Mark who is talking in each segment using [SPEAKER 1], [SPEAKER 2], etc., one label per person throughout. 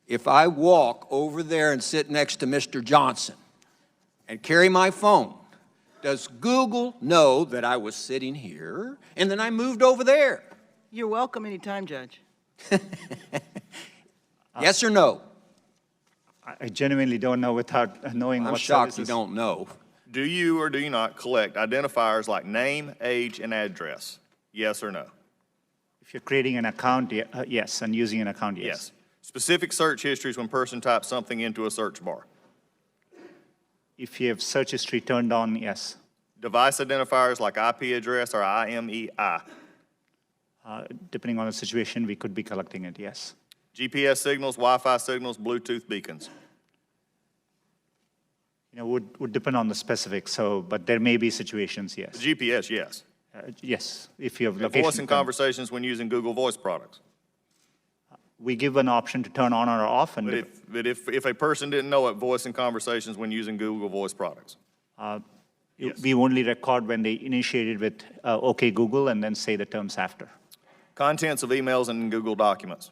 [SPEAKER 1] if I walk over there and sit next to Mr. Johnson and carry my phone, does Google know that I was sitting here and then I moved over there?
[SPEAKER 2] You're welcome anytime, Judge.
[SPEAKER 1] Yes or no?
[SPEAKER 3] I genuinely don't know without knowing
[SPEAKER 1] I'm
[SPEAKER 3] what
[SPEAKER 1] shocked you
[SPEAKER 3] services.
[SPEAKER 1] don't know.
[SPEAKER 4] Do you or do you not collect identifiers like name, age, and address? Yes or no?
[SPEAKER 3] If you're creating an account, yes, and using an account, yes.
[SPEAKER 4] Yes. Specific search histories when a person types something into a search bar.
[SPEAKER 3] If you have search history turned on, yes.
[SPEAKER 4] Device identifiers like IP address or IMEI.
[SPEAKER 3] Depending on the situation, we could be collecting it, yes.
[SPEAKER 4] GPS signals, Wi-Fi signals, Bluetooth beacons.
[SPEAKER 3] You know, would depend on the specifics, but there may be situations, yes.
[SPEAKER 4] GPS, yes.
[SPEAKER 3] Yes, if you have
[SPEAKER 4] And
[SPEAKER 3] location.
[SPEAKER 4] voice and conversations when using Google Voice products.
[SPEAKER 3] We give an option to turn on or off, and
[SPEAKER 4] But if a person didn't know it, voice and conversations when using Google Voice products. Yes.
[SPEAKER 3] we only record when they initiated with OK Google and then say the terms after.
[SPEAKER 4] Contents of emails and Google documents.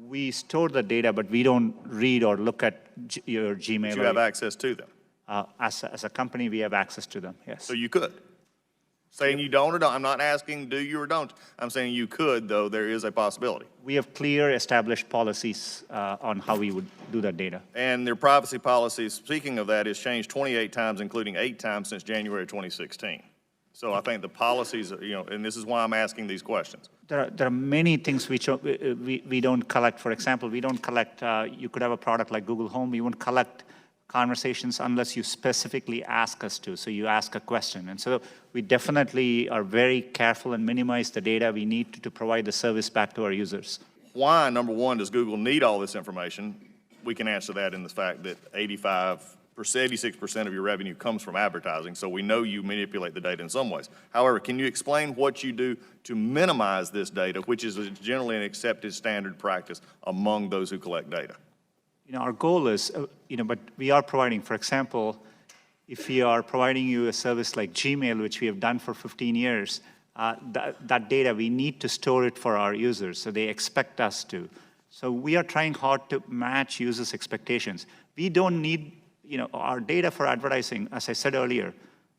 [SPEAKER 3] We store the data, but we don't read or look at your Gmail.
[SPEAKER 4] But you have access to them.
[SPEAKER 3] As a company, we have access to them, yes.
[SPEAKER 4] So you could. Saying you don't or don't, I'm not asking do you or don't. I'm saying you could, though there is a possibility.
[SPEAKER 3] We have clear established policies on how we would do that data.
[SPEAKER 4] And their privacy policy, speaking of that, has changed 28 times, including 8 times since January 2016. So I think the policies, and this is why I'm asking these questions.
[SPEAKER 3] There are many things which we don't collect. For example, we don't collect, you could have a product like Google Home, we won't collect conversations unless you specifically ask us to. So you ask a question. And so we definitely are very careful and minimize the data we need to provide the service back to our users.
[SPEAKER 4] Why, number one, does Google need all this information? We can answer that in the fact that 86% of your revenue comes from advertising, so we know you manipulate the data in some ways. However, can you explain what you do to minimize this data, which is generally an accepted standard practice among those who collect data?
[SPEAKER 3] Our goal is, but we are providing, for example, if we are providing you a service like Gmail, which we have done for 15 years, that data, we need to store it for our users, so they expect us to. So we are trying hard to match users' expectations. We don't need, our data for advertising, as I said earlier,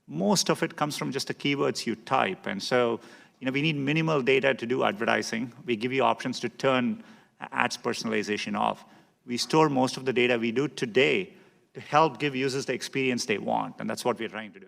[SPEAKER 3] most of it comes from just the keywords you type. And so, we need minimal data to do advertising. We give you options to turn ads personalization off. We store most of the data we do today to help give users the experience they want, and that's what we're trying to do.